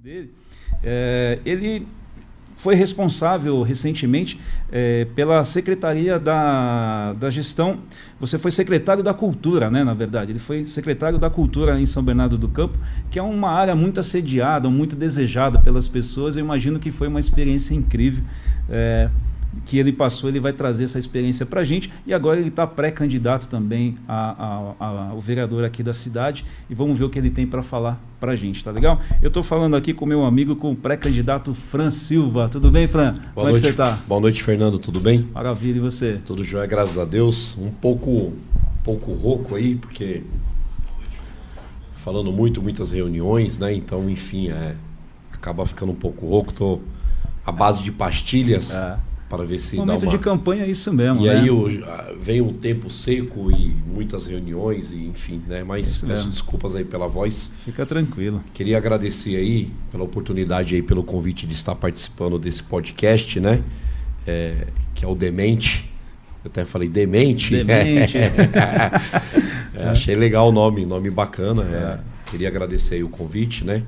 dele, ele foi responsável recentemente pela Secretaria da Gestão. Você foi secretário da Cultura, né? Na verdade, ele foi secretário da Cultura em São Bernardo do Campo, que é uma área muito assediada, muito desejada pelas pessoas. Eu imagino que foi uma experiência incrível que ele passou. Ele vai trazer essa experiência para a gente, e agora ele está pré-candidato também ao vereador aqui da cidade, e vamos ver o que ele tem para falar para a gente, tá legal? Eu estou falando aqui com meu amigo, com o pré-candidato Fran Silva. Tudo bem, Fran? Como é que você está? Boa noite, Fernando, tudo bem? Maravilha, e você? Tudo jóia, graças a Deus. Um pouco rouco aí, porque falando muitas reuniões, né? Então, enfim, acaba ficando um pouco rouco. Tô à base de pastilhas para ver se momento dá uma... de campanha é isso mesmo, e né? aí vem um tempo seco e muitas reuniões, e enfim, né? Mas peço desculpas aí pela voz. Fica tranquilo. Queria agradecer aí pela oportunidade aí, pelo convite de estar participando desse podcast, né? Que é o Demente. Eu até falei Demente. Demente. Achei legal o nome bacana. Queria agradecer aí o convite, né?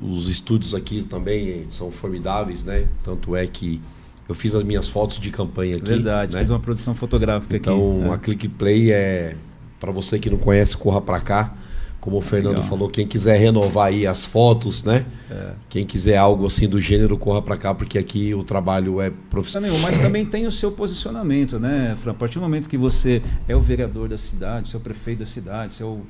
Os estúdios aqui também são formidáveis, né? Tanto é que eu fiz as minhas fotos de campanha aqui. Verdade, né? fiz uma produção fotográfica aqui. Então, a Click Play para você que não conhece, corra para cá. Como o Fernando falou, quem quiser renovar aí as fotos, né? Quem quiser algo assim do gênero, corra para cá, porque aqui o trabalho é profissional. Mas também tem o seu posicionamento, né, Fran? A partir do momento que você é o vereador da cidade, seu prefeito da cidade, seu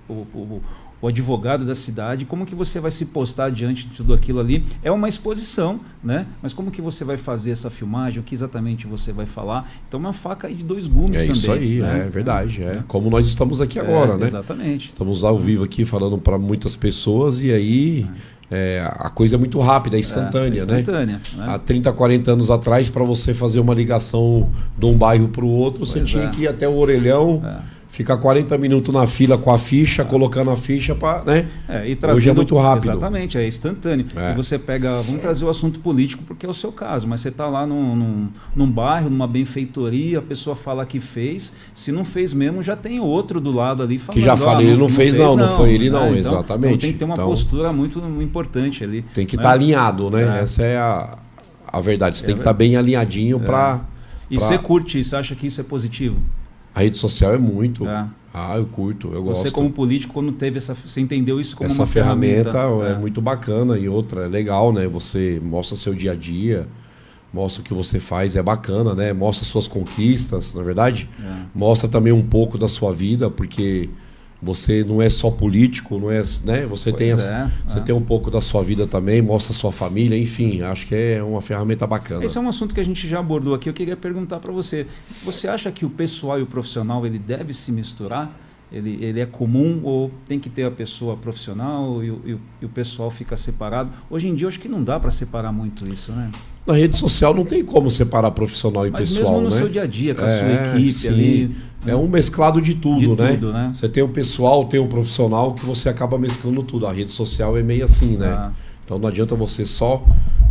o advogado da cidade, como que você vai se postar diante de tudo aquilo ali? É uma exposição, né? Mas como que você vai fazer essa filmagem? O que exatamente você vai falar? Então, uma faca aí de dois gumes também. É isso aí, né? É verdade. Como nós estamos aqui agora, né? Exatamente. Estamos ao vivo aqui falando para muitas pessoas, e aí a coisa é muito rápida, é instantânea, né? Há 30, 40 anos atrás, para você fazer uma ligação de um bairro para o outro, você tinha que ir até o orelhão, ficar 40 minutos na fila com a ficha, colocando a ficha para, né? E trazendo, hoje é muito rápido. Exatamente, é instantâneo. E você pega, vamos trazer o assunto político, porque é o seu caso, mas você está lá num bairro, numa benfeitoria, a pessoa fala que fez, se não fez mesmo, já tem outro do lado ali falando. Que já fala, ele não fez, não foi ele não, então, exatamente. Então tem que ter uma postura muito importante ali. Tem que estar alinhado, né? Essa é a verdade, você tem que estar bem alinhadinho para... E você curte isso, acha que isso é positivo? A rede social é muito. Eu curto, eu gosto. Você como político, quando teve você entendeu isso como essa uma ferramenta? É muito bacana, e outra, é legal, né? Você mostra seu dia a dia, mostra o que você faz, é bacana, né? Mostra suas conquistas, na verdade. Mostra também um pouco da sua vida, porque você não é só político, não é, né? Você tem um pouco da sua vida também, mostra a sua família, enfim, acho que é uma ferramenta bacana. Esse é um assunto que a gente já abordou aqui. Eu queria perguntar para você. Você acha que o pessoal e o profissional ele deve se misturar? Ele é comum, ou tem que ter a pessoa profissional e o pessoal fica separado? Hoje em dia, eu acho que não dá para separar muito isso, né? Na rede social não tem como separar profissional e mas pessoal, mesmo no né? seu dia a dia, com a sua equipe ali... É um mesclado de tudo, né? Você tem o pessoal, tem o profissional, que você acaba mesclando tudo. A rede social é meio assim, né? Então não adianta você só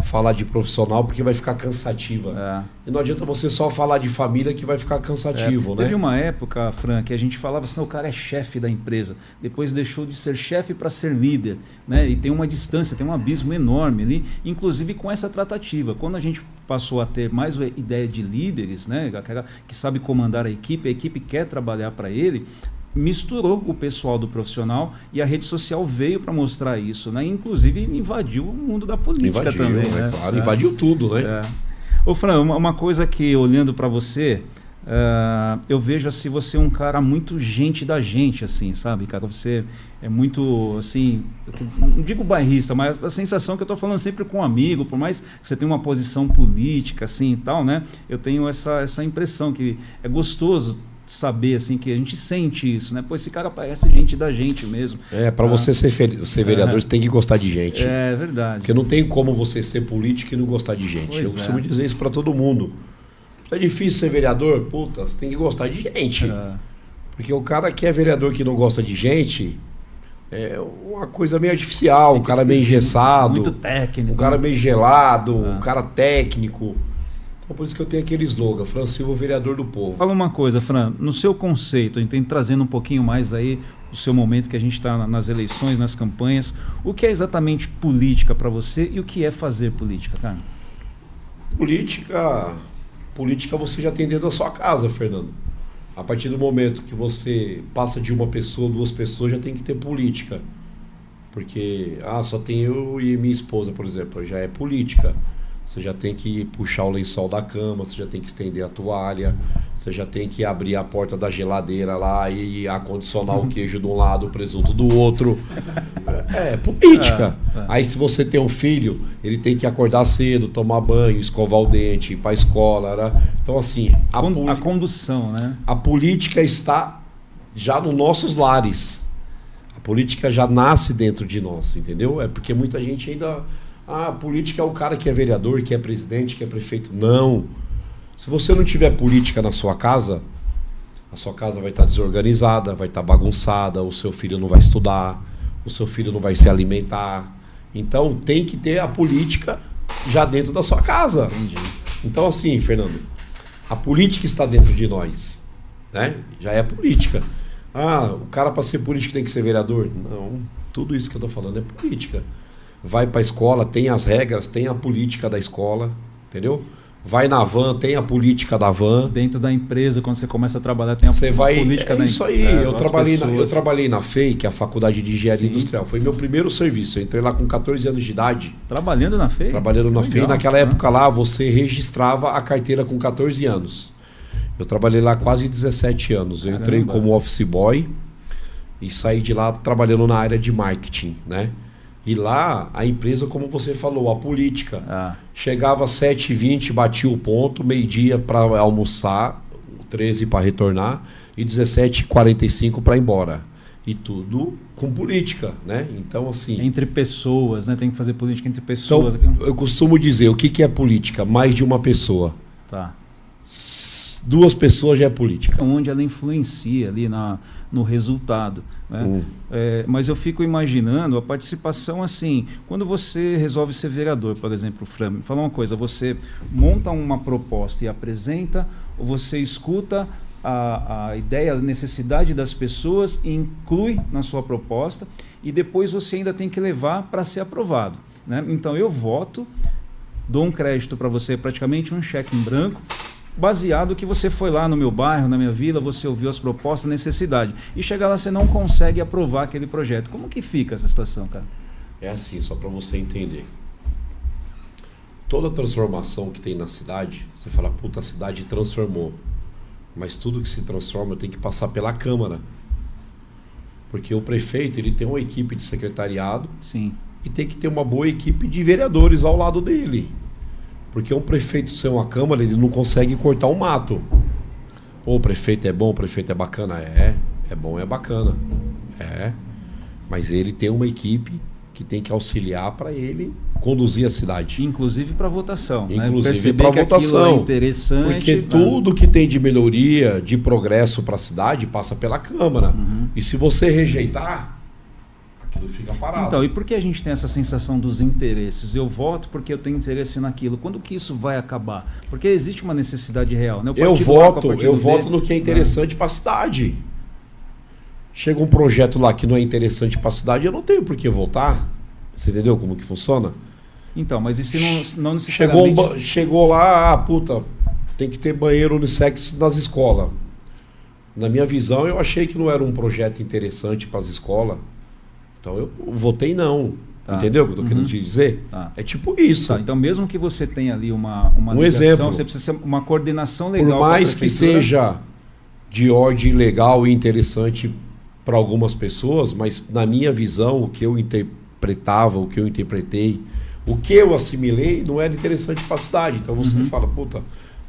falar de profissional, porque vai ficar cansativa. E não adianta você só falar de família, que vai ficar cansativo, né? Teve uma época, Fran, que a gente falava assim, o cara é chefe da empresa, depois deixou de ser chefe para ser líder, né? E tem uma distância, tem um abismo enorme ali, inclusive com essa tratativa. Quando a gente passou a ter mais a ideia de líderes, né? Que sabe comandar a equipe quer trabalhar para ele, misturou o pessoal do profissional, e a rede social veio para mostrar isso, né? Inclusive invadiu o mundo da política também, né? Claro, invadiu tudo, né? Ô Fran, uma coisa que, olhando para você, eu vejo assim, você é um cara muito gente da gente, assim, sabe, cara? Você é muito, assim, não digo bairrista, mas a sensação que eu tô falando sempre com um amigo, por mais que você tenha uma posição política, assim, e tal, né? Eu tenho essa impressão que é gostoso saber, assim, que a gente sente isso, né? Pô, esse cara parece gente da gente mesmo. Para você ser vereador, você tem que gostar de gente. É verdade. Porque não tem como você ser político e não gostar de gente. Eu costumo dizer isso para todo mundo. É difícil ser vereador? Puta, você tem que gostar de gente. Porque o cara que é vereador que não gosta de gente é uma coisa meio artificial, um cara meio engessado. Muito técnico. Um cara meio gelado, um cara técnico. Então, por isso que eu tenho aquele slogan, Fran Silva, vereador do povo. Fala uma coisa, Fran, no seu conceito, a gente tem trazendo um pouquinho mais aí o seu momento que a gente está nas eleições, nas campanhas, o que é exatamente política para você e o que é fazer política, cara? Política você já tem dentro da sua casa, Fernando. A partir do momento que você passa de uma pessoa, 2 pessoas, já tem que ter política. Porque, só tem eu e minha esposa, por exemplo, já é política. Você já tem que puxar o lençol da cama, você já tem que estender a toalha, você já tem que abrir a porta da geladeira lá e acondicionar o queijo de um lado, o presunto do outro. É política. Aí se você tem um filho, ele tem que acordar cedo, tomar banho, escovar o dente, ir para a escola. Né? Então assim, a condução, né? A política está já nos nossos lares. A política já nasce dentro de nós, entendeu? É porque muita gente ainda... a política é o cara que é vereador, que é presidente, que é prefeito. Não. Se você não tiver política na sua casa, a sua casa vai estar desorganizada, vai estar bagunçada, o seu filho não vai estudar, o seu filho não vai se alimentar. Então tem que ter a política já dentro da sua casa. Entendi. Então assim, Fernando, a política está dentro de nós, né? Já é política. O cara para ser político tem que ser vereador? Não. Tudo isso que eu estou falando é política. Vai para a escola, tem as regras, tem a política da escola, entendeu? Vai na van, tem a política da van. Dentro da empresa, quando você começa a trabalhar, tem a política da empresa. Isso aí, eu trabalhei na FEI, que é a Faculdade de Engenharia Industrial. Foi meu primeiro serviço. Eu entrei lá com 14 anos de idade. Trabalhando na FEI? Trabalhando na FEI. Naquela época lá, você registrava a carteira com 14 anos. Eu trabalhei lá quase 17 anos. Eu entrei como office boy e saí de lá trabalhando na área de marketing, né? E lá, a empresa, como você falou, a política. Chegava às 7h20, batia o ponto, meio-dia para almoçar, 13 para retornar e 17h45 para ir embora. E tudo com política, né? Então, assim... Entre pessoas, né? Tem que fazer política entre pessoas. Então, eu costumo dizer, o que é política? Mais de uma pessoa. Tá. 2 pessoas já é política. Onde ela influencia ali no resultado. Né? Mas eu fico imaginando a participação assim, quando você resolve ser vereador, por exemplo, Fran, me fala uma coisa, você monta uma proposta e apresenta, ou você escuta a ideia, a necessidade das pessoas e inclui na sua proposta e depois você ainda tem que levar para ser aprovado. Né? Então eu voto, dou um crédito para você, praticamente um cheque em branco, baseado que você foi lá no meu bairro, na minha vila, você ouviu as propostas, necessidade. E chegar lá, você não consegue aprovar aquele projeto. Como que fica essa situação, cara? É assim, só para você entender. Toda transformação que tem na cidade, você fala, puta, a cidade transformou. Mas tudo que se transforma tem que passar pela Câmara. Porque o prefeito, ele tem uma equipe de secretariado. Sim. E tem que ter uma boa equipe de vereadores ao lado dele. Porque um prefeito sem uma Câmara, ele não consegue cortar um mato. O prefeito é bom, o prefeito é bacana. É bom, é bacana. Mas ele tem uma equipe que tem que auxiliar para ele conduzir a cidade. Inclusive para votação. Inclusive para votação. É interessante. Porque tudo que tem de melhoria, de progresso para a cidade, passa pela Câmara. E se você rejeitar, aquilo fica parado. Então, e por que a gente tem essa sensação dos interesses? Eu voto porque eu tenho interesse naquilo. Quando que isso vai acabar? Porque existe uma necessidade real. Né? Eu voto no que é interessante para a cidade. Chega um projeto lá que não é interessante para a cidade, eu não tenho por que votar. Você entendeu como que funciona? Então, mas e se não necessariamente... Chegou lá, puta, tem que ter banheiro unissex nas escolas. Na minha visão, eu achei que não era um projeto interessante para as escolas. Então eu votei não. Tá. Entendeu o que eu estou querendo te dizer? Tá. É tipo isso. Tá. Então, mesmo que você tenha ali uma ligação, exemplo, você precisa ter uma coordenação legal. Por mais que seja de ordem legal e interessante para algumas pessoas, mas na minha visão, o que eu interpretava, o que eu interpretei, o que eu assimilei, não era interessante para a cidade. Então você fala, puta,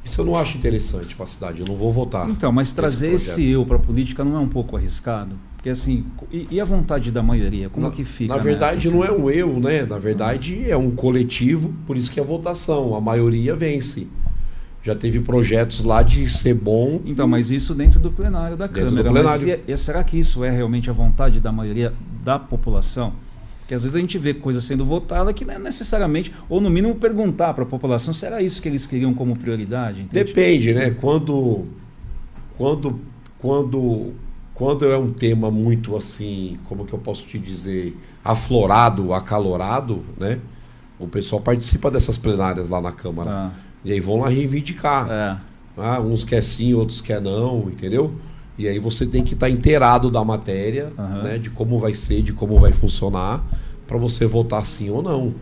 isso eu não acho interessante para a cidade, eu não vou votar. Então, mas trazer esse eu para a política não é um pouco arriscado? Porque assim, e a vontade da maioria, como que fica? Na verdade, não é um eu, né? Na verdade, é um coletivo, por isso que é a votação. A maioria vence. Já teve projetos lá de ser bom. Então, mas isso dentro do plenário da Câmara. Do plenário. Mas será que isso é realmente a vontade da maioria da população? Porque às vezes a gente vê coisa sendo votada que não é necessariamente, ou no mínimo perguntar para a população se era isso que eles queriam como prioridade. Entende? Depende, né? Quando é um tema muito assim, como que eu posso te dizer, aflorado, acalorado, né? O pessoal participa dessas plenárias lá na Câmara. Tá. E aí vão lá reivindicar. Uns quer sim, outros quer não, entendeu? E aí você tem que estar inteirado da matéria, né? De como vai ser, de como vai funcionar, para você votar sim ou não.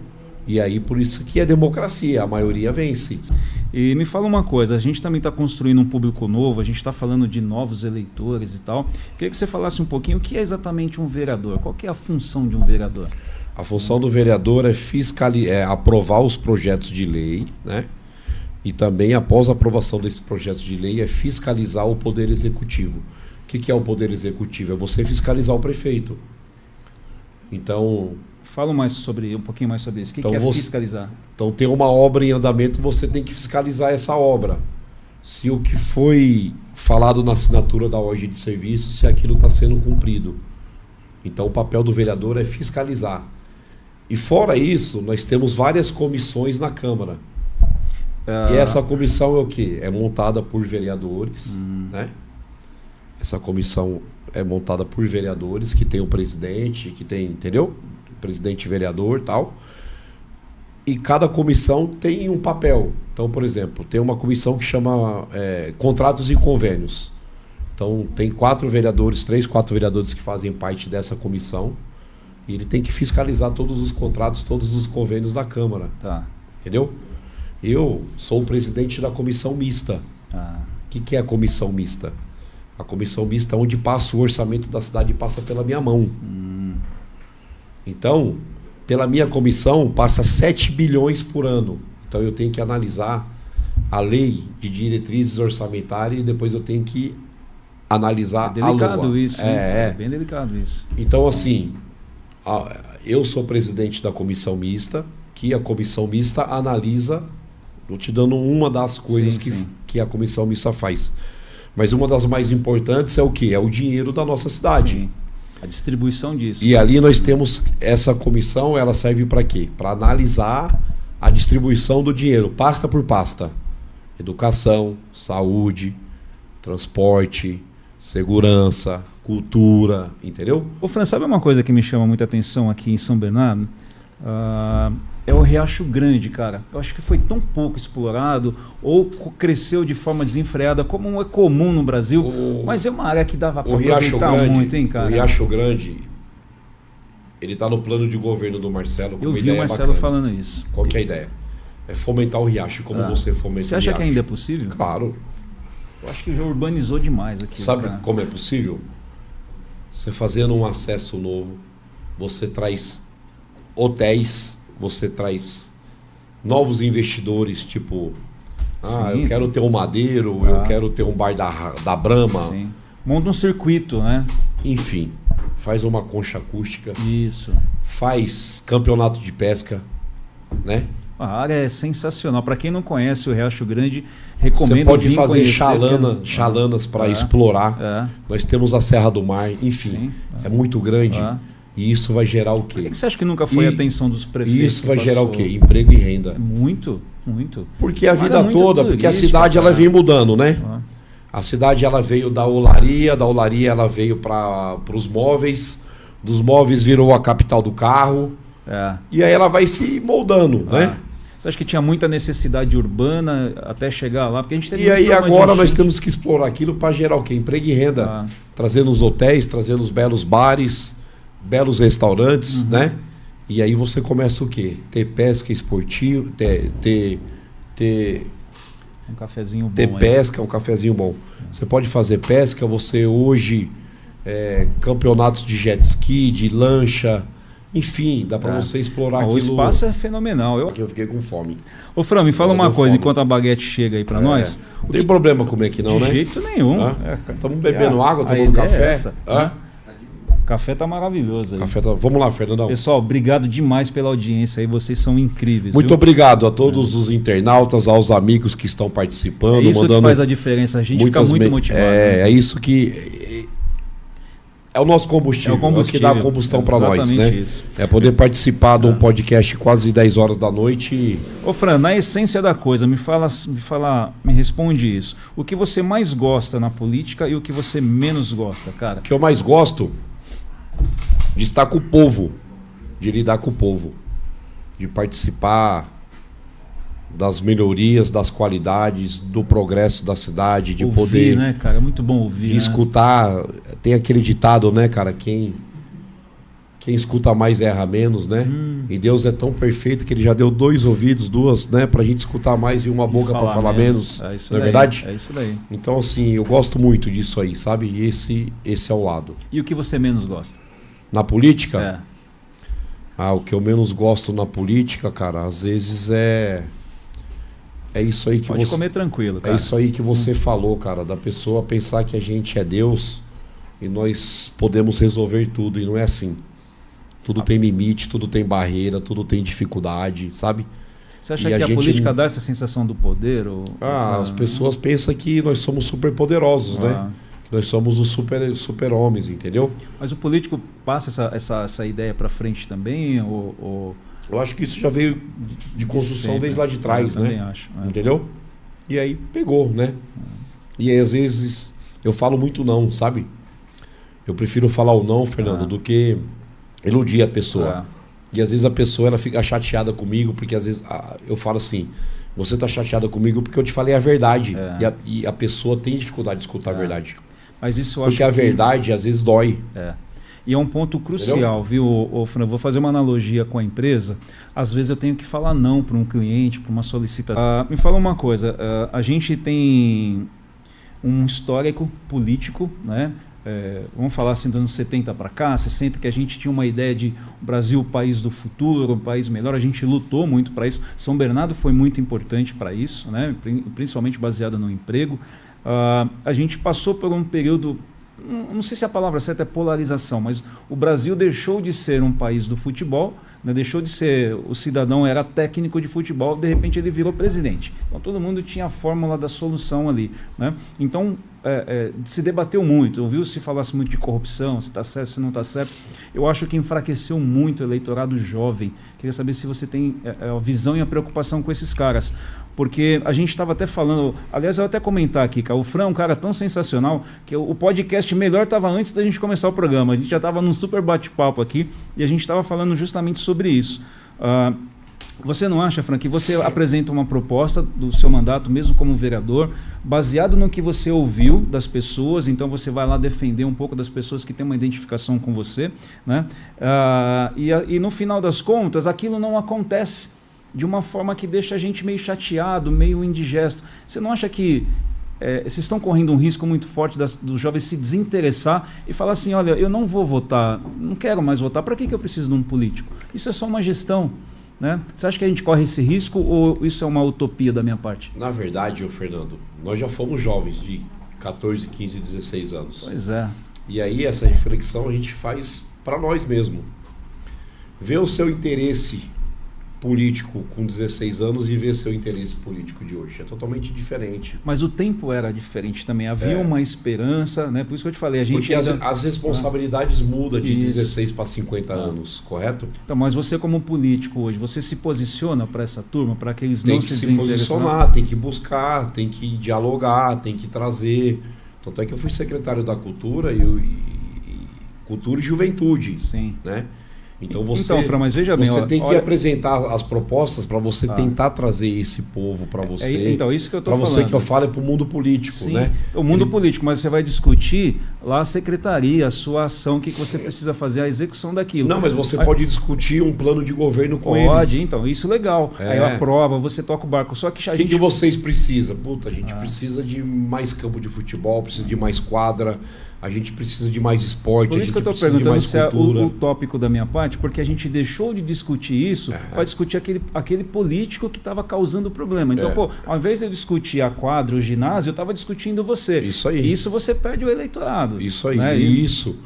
E aí por isso que é democracia, a maioria vence. E me fala uma coisa, a gente também está construindo um público novo, a gente está falando de novos eleitores e tal. Queria que você falasse um pouquinho o que é exatamente um vereador, qual que é a função de um vereador? A função do vereador é aprovar os projetos de lei, né? E também, após a aprovação desses projetos de lei, é fiscalizar o Poder Executivo. O que é o Poder Executivo? É você fiscalizar o prefeito. Então... Fala um pouquinho mais sobre isso. O que é fiscalizar? Então, tem uma obra em andamento, você tem que fiscalizar essa obra. Se o que foi falado na assinatura da ordem de serviço, se aquilo está sendo cumprido. Então, o papel do vereador é fiscalizar. E fora isso, nós temos várias comissões na Câmara. E essa comissão é o quê? É montada por vereadores, né? Essa comissão é montada por vereadores, que tem o presidente, que tem, entendeu? Presidente vereador e tal. E cada comissão tem um papel. Então, por exemplo, tem uma comissão que chama Contratos e Convênios. Então, tem 4 vereadores que fazem parte dessa comissão. E ele tem que fiscalizar todos os contratos, todos os convênios da Câmara. Tá. Entendeu? Eu sou o presidente da comissão mista. O que é a comissão mista? A comissão mista é onde passa o orçamento da cidade, passa pela minha mão. Então, pela minha comissão, passa 7 bilhões por ano. Então, eu tenho que analisar a lei de diretrizes orçamentárias e depois eu tenho que analisar a LOA. É delicado isso. É bem delicado isso. Então, assim, eu sou presidente da comissão mista, que a comissão mista analisa. Estou te dando uma das coisas que a comissão mista faz. Mas uma das mais importantes é o quê? É o dinheiro da nossa cidade. Sim. A distribuição disso. E ali nós temos essa comissão, ela serve para quê? Para analisar a distribuição do dinheiro, pasta por pasta. Educação, saúde, transporte, segurança, cultura, entendeu? Ô Fran, sabe uma coisa que me chama muita atenção aqui em São Bernardo? É o Riacho Grande, cara. Eu acho que foi tão pouco explorado ou cresceu de forma desenfreada, como é comum no Brasil, mas é uma área que dava para aproveitar muito, hein, cara? O Riacho Grande, ele está no plano de governo do Marcelo. Eu vi o Marcelo falando isso. Qual que é a ideia? É fomentar o Riacho, como você fomenta o Riacho. Você acha que ainda é possível? Claro. Eu acho que já urbanizou demais aqui. Sabe como é possível? Você fazendo um acesso novo, você traz hotéis, você traz novos investidores, tipo, eu quero ter um Madeiro, eu quero ter um bar da Brahma. Sim. Monta um circuito, né? Enfim, faz uma concha acústica. Isso. Faz campeonato de pesca, né? A área é sensacional. Para quem não conhece o Riacho Grande, recomendo. Você pode fazer chalanas para explorar. Nós temos a Serra do Mar, enfim, é muito grande. E isso vai gerar o quê? Por que você acha que nunca foi a atenção dos prefeitos? E isso vai gerar o quê? Emprego e renda. Muito, muito. Porque a vida toda, porque a cidade ela vem mudando, né? A cidade ela veio da olaria ela veio para os móveis, dos móveis virou a capital do carro. E aí ela vai se moldando, né? Você acha que tinha muita necessidade urbana até chegar lá? Porque a gente tem. E aí agora nós temos que explorar aquilo para gerar o quê? Emprego e renda. Trazendo os hotéis, trazendo os belos bares, belos restaurantes, né? E aí você começa o quê? Ter pesca esportiva, ter um cafezinho bom. Ter pesca, um cafezinho bom. Você pode fazer pesca, você hoje campeonatos de jet ski, de lancha, enfim, dá para você explorar aquilo. O espaço é fenomenal. Aqui eu fiquei com fome. Ô Fran, me fala uma coisa, enquanto a baguete chega aí para nós. Não tem problema comer aqui não, né? De jeito nenhum. Estamos bebendo água, tomando café. O café tá maravilhoso aí. Vamos lá, Fernandão. Pessoal, obrigado demais pela audiência aí, vocês são incríveis. Muito obrigado a todos os internautas, aos amigos que estão participando. É isso que faz a diferença, a gente fica muito motivado. É isso que... É o nosso combustível, é o que dá combustão para nós, né? Isso. É poder participar de um podcast quase 10 horas da noite. Ô Fran, na essência da coisa, me responde isso. O que você mais gosta na política e o que você menos gosta, cara? O que eu mais gosto de estar com o povo, de lidar com o povo, de participar das melhorias, das qualidades, do progresso da cidade, de ouvir, poder, né, cara? É muito bom ouvir, de escutar. Tem aquele ditado, né, cara? Quem escuta mais erra menos, né? E Deus é tão perfeito que ele já deu 2 ouvidos, 2, né, pra gente escutar mais e uma boca para falar menos. Não é verdade? É isso daí. Então, assim, eu gosto muito disso aí, sabe? E esse é o lado. E o que você menos gosta? Na política? O que eu menos gosto na política, cara, às vezes é isso aí que Pode comer tranquilo, cara. É isso aí que você falou, cara, da pessoa pensar que a gente é Deus e nós podemos resolver tudo, e não é assim. Tudo tem limite, tudo tem barreira, tudo tem dificuldade, sabe? Você acha que a política dá essa sensação do poder? As pessoas pensam que nós somos super poderosos, né? Que nós somos os super-homens, entendeu? Mas o político passa essa ideia para frente também? Eu acho que isso já veio de construção desde lá de trás, né? Acho. Entendeu? E aí pegou, né? E aí, às vezes eu falo muito não, sabe? Eu prefiro falar o não, Fernando, do que iludir a pessoa. E às vezes a pessoa ela fica chateada comigo, porque às vezes eu falo assim, você tá chateada comigo porque eu te falei a verdade. E a pessoa tem dificuldade de escutar a verdade. Mas isso eu acho porque a verdade às vezes dói. E é um ponto crucial, entendeu? Viu, Fran? Vou fazer uma analogia com a empresa. Às vezes eu tenho que falar não para um cliente, para uma solicitação. Me fala uma coisa, a gente tem um histórico político, né? Vamos falar assim dos anos 70 para cá, 60, que a gente tinha uma ideia de o Brasil, o país do futuro, um país melhor. A gente lutou muito para isso. São Bernardo foi muito importante para isso, né? Principalmente baseado no emprego. A gente passou por um período, não sei se a palavra certa é polarização, mas o Brasil deixou de ser um país do futebol, né? Deixou de ser, o cidadão era técnico de futebol, de repente ele virou presidente. Então todo mundo tinha a fórmula da solução ali, né? Então se debateu muito, ouviu-se falar-se muito de corrupção, se está certo, se não está certo. Eu acho que enfraqueceu muito o eleitorado jovem. Queria saber se você tem a visão e a preocupação com esses caras. Porque a gente estava até falando, aliás, eu vou até comentar aqui, cara, o Fran é um cara tão sensacional que o podcast melhor estava antes da gente começar o programa. A gente já estava num super bate-papo aqui e a gente estava falando justamente sobre isso. Você não acha, Fran, que você apresenta uma proposta do seu mandato, mesmo como vereador, baseado no que você ouviu das pessoas, então você vai lá defender um pouco das pessoas que têm uma identificação com você, né? E no final das contas, aquilo não acontece de uma forma que deixa a gente meio chateado, meio indigesto. Você não acha que vocês estão correndo um risco muito forte dos jovens se desinteressar e falar assim, olha, eu não vou votar, não quero mais votar, para que eu preciso de um político? Isso é só uma gestão, né? Você acha que a gente corre esse risco ou isso é uma utopia da minha parte? Na verdade, Fernando, nós já fomos jovens de 14, 15, 16 anos. Pois é. E aí essa reflexão a gente faz para nós mesmos. Ver o seu interesse político com 16 anos e ver seu interesse político de hoje. É totalmente diferente. Mas o tempo era diferente também. Havia uma esperança, né? Por isso que eu te falei. Porque as responsabilidades mudam de 16 para 50 anos, correto? Então, mas você como político hoje, você se posiciona para essa turma, para que eles não se desinteressem? Tem que se posicionar, tem que buscar, tem que dialogar, tem que trazer. Tanto é que eu fui secretário da Cultura Cultura e Juventude. Sim. Né? Então, Fran, mas veja bem, você tem que apresentar as propostas para você tentar trazer esse povo para você. Então, isso que eu estou falando. Para você que eu falo é para o mundo político. Sim, né? O mundo político, mas você vai discutir lá a secretaria, a sua ação, o que você precisa fazer, a execução daquilo. Não, mas você pode discutir um plano de governo com eles. Pode, então, isso é legal. Aí aprova, você toca o barco. Só que o que vocês precisam? Puta, a gente precisa de mais campo de futebol, precisa de mais quadra. A gente precisa de mais esporte. Por isso que eu estou perguntando se é o tópico da minha parte, porque a gente deixou de discutir isso para discutir aquele político que estava causando o problema. Então, ao invés de eu discutir a quadra, o ginásio, eu estava discutindo você. Isso aí. Isso você perde o eleitorado. Isso aí. Né? Isso.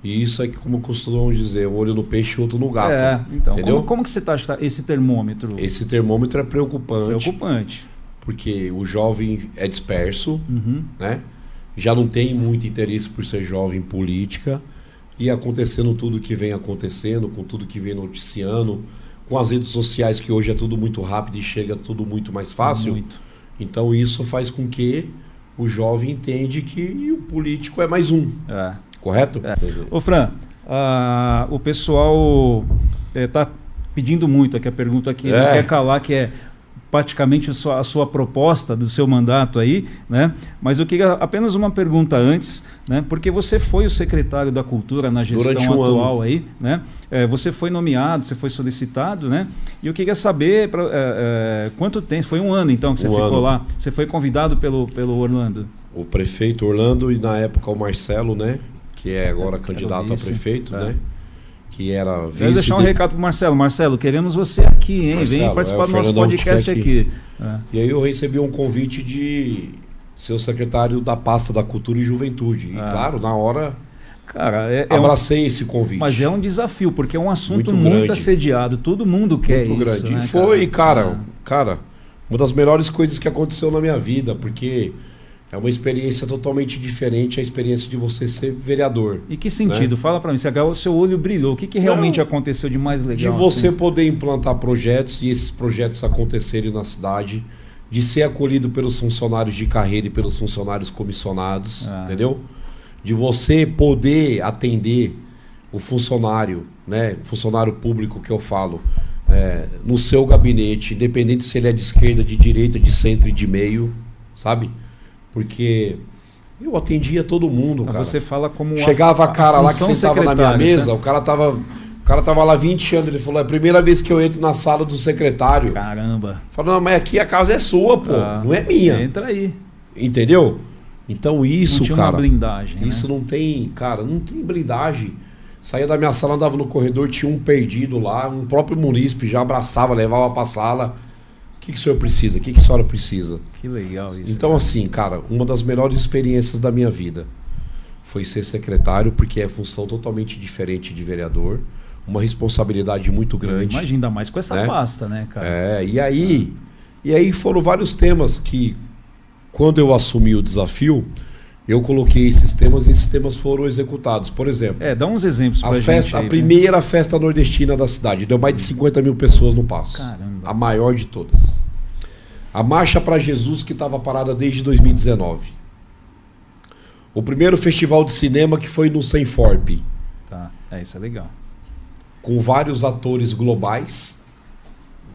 E isso é que, como costumam dizer, um olho no peixe e outro no gato. Então, entendeu? Como que você está esse termômetro? Esse termômetro é preocupante. Preocupante. Porque o jovem é disperso, né? Já não tem muito interesse por ser jovem em política. e acontecendo tudo que vem acontecendo, com tudo que vem noticiando, com as redes sociais que hoje é tudo muito rápido e chega tudo muito mais fácil. Muito. Então isso faz com que o jovem entende que o político é mais um. Correto? Ô Fran, o pessoal está pedindo muito aqui a pergunta aqui, não quer calar, que é praticamente a sua proposta do seu mandato aí, né? Mas eu queria apenas uma pergunta antes, né? Porque você foi o secretário da Cultura na gestão atual aí, né? Você foi nomeado, você foi solicitado, né? E eu queria saber quanto tempo, foi um ano então que você ficou lá, você foi convidado pelo Orlando? O prefeito Orlando e na época o Marcelo, né? Que é agora candidato a prefeito, né? Que era vice. Quero deixar um recado pro Marcelo. Marcelo, queremos você aqui, hein? Marcelo, vem participar do nosso podcast aqui. E aí eu recebi um convite de ser o secretário da pasta da Cultura e Juventude. E claro, na hora, cara, abracei esse convite. Mas é um desafio, porque é um assunto muito assediado. Todo mundo quer muito isso. Grande. Né, e foi, cara, uma das melhores coisas que aconteceu na minha vida, porque é uma experiência totalmente diferente a experiência de você ser vereador. E que sentido? Né? Fala para mim, o seu olho brilhou. O que realmente aconteceu de mais legal? De você poder implantar projetos e esses projetos acontecerem na cidade, de ser acolhido pelos funcionários de carreira e pelos funcionários comissionados, entendeu? De você poder atender o funcionário, né? O funcionário público que eu falo, no seu gabinete, independente se ele é de esquerda, de direita, de centro e de meio, sabe? Porque eu atendia todo mundo, cara. Você fala como chegava a cara lá que sentava na minha mesa, o cara tava lá 20 anos, ele falou, é a primeira vez que eu entro na sala do secretário. Caramba. Falou, não, mas aqui a casa é sua, pô, não é minha. Entra aí. Entendeu? Então isso, não tinha cara, uma blindagem, isso não tem, cara, não tem blindagem. Saía da minha sala, andava no corredor, tinha um perdido lá, um próprio munícipe já abraçava, levava pra sala. O que o senhor precisa? O que a senhora precisa? Que legal isso. Então, assim, cara, uma das melhores experiências da minha vida foi ser secretário, porque é função totalmente diferente de vereador, uma responsabilidade muito grande. Imagina, ainda mais com essa pasta, né, cara? E aí foram vários temas que, quando eu assumi o desafio, eu coloquei esses temas e esses temas foram executados. Por exemplo, dá uns exemplos pra gente aí, a primeira festa nordestina da cidade, deu mais de 50 mil pessoas no Paço. Caramba. A maior de todas. A Marcha para Jesus, que estava parada desde 2019. O primeiro festival de cinema que foi no Senforp. Tá, isso é legal. Com vários atores globais,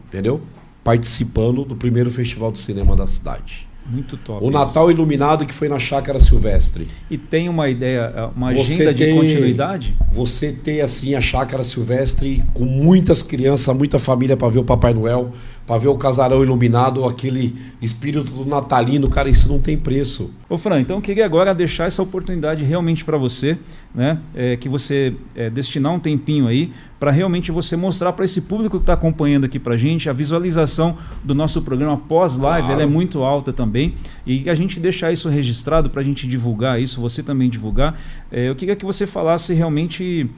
entendeu? Participando do primeiro festival de cinema da cidade. Muito top. O Natal Iluminado, que foi na Chácara Silvestre. E tem uma ideia, uma agenda de continuidade? Você ter assim a Chácara Silvestre com muitas crianças, muita família para ver o Papai Noel, para ver o casarão iluminado, aquele espírito do natalino, cara, isso não tem preço. Ô Fran, então eu queria agora deixar essa oportunidade realmente para você, né? Que você destinar um tempinho aí para realmente você mostrar para esse público que está acompanhando aqui para a gente a visualização do nosso programa pós-live, ela é muito alta também, e a gente deixar isso registrado para a gente divulgar isso, você também divulgar. Eu queria que você falasse realmente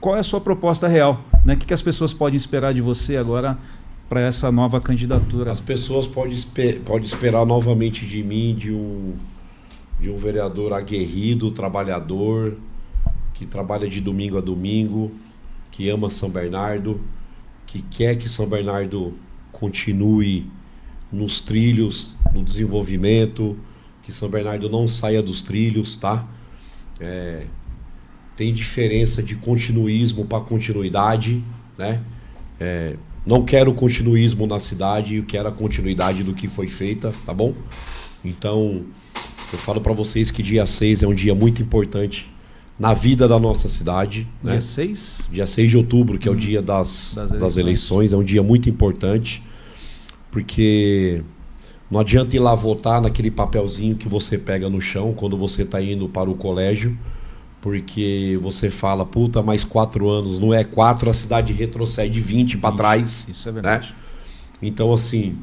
qual é a sua proposta real, né? O que as pessoas podem esperar de você agora para essa nova candidatura? As pessoas podem esperar novamente de mim, de um vereador aguerrido, trabalhador, que trabalha de domingo a domingo, que ama São Bernardo, que quer que São Bernardo continue nos trilhos, no desenvolvimento, que São Bernardo não saia dos trilhos, tá? Tem diferença de continuismo para continuidade, né? Não quero continuismo na cidade, eu quero a continuidade do que foi feita, tá bom? Então, eu falo para vocês que dia 6 é um dia muito importante na vida da nossa cidade. Dia né? 6? Dia 6 de outubro, que é o dia das eleições, é um dia muito importante, porque não adianta ir lá votar naquele papelzinho que você pega no chão quando você está indo para o colégio, porque você fala, puta, mais 4 anos, não é 4, a cidade retrocede 20 para trás. Isso é verdade. Né? Então, assim,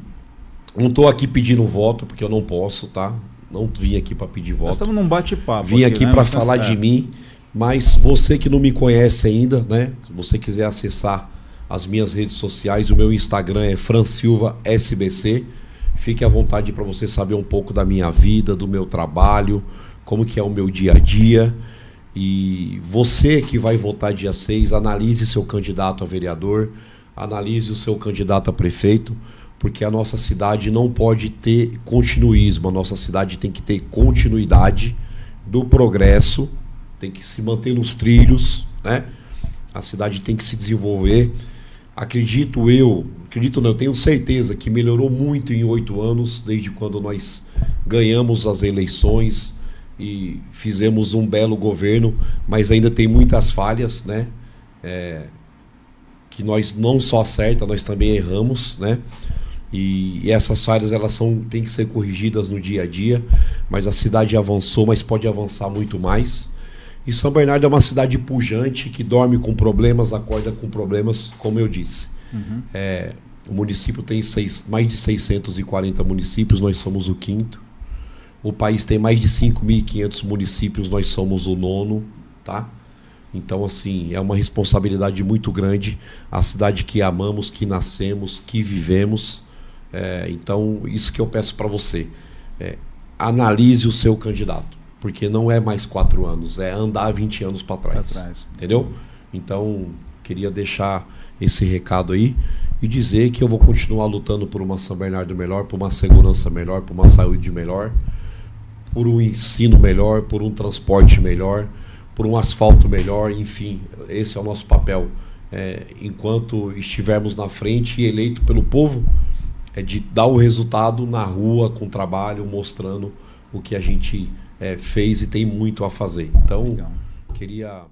não estou aqui pedindo voto, porque eu não posso, tá? Não vim aqui para pedir voto. Nós estamos num bate-papo. Vim aqui para falar de mim, mas você que não me conhece ainda, né? Se você quiser acessar as minhas redes sociais, o meu Instagram é fransilvasbc. Fique à vontade para você saber um pouco da minha vida, do meu trabalho, como que é o meu dia a dia. E você que vai votar dia 6, analise seu candidato a vereador, analise o seu candidato a prefeito, porque a nossa cidade não pode ter continuismo, a nossa cidade tem que ter continuidade do progresso, tem que se manter nos trilhos, né? A cidade tem que se desenvolver. Acredito não, eu tenho certeza que melhorou muito em 8 anos, desde quando nós ganhamos as eleições e fizemos um belo governo, mas ainda tem muitas falhas, né? Que nós não só acertamos, nós também erramos, né? E essas falhas têm que ser corrigidas no dia a dia, mas a cidade avançou, mas pode avançar muito mais. E São Bernardo é uma cidade pujante, que dorme com problemas, acorda com problemas, como eu disse. Uhum. O município tem mais de 640 municípios, nós somos o 5º. O país tem mais de 5.500 municípios, nós somos o 9º, tá? Então, assim, é uma responsabilidade muito grande. A cidade que amamos, que nascemos, que vivemos. Então, isso que eu peço para você. Analise o seu candidato, porque não é mais 4 anos, é andar 20 anos para trás. Entendeu? Então, queria deixar esse recado aí e dizer que eu vou continuar lutando por uma São Bernardo melhor, por uma segurança melhor, por uma saúde melhor, por um ensino melhor, por um transporte melhor, por um asfalto melhor, enfim, esse é o nosso papel. Enquanto estivermos na frente e eleito pelo povo, de dar o resultado na rua, com trabalho, mostrando o que a gente fez e tem muito a fazer. Então, queria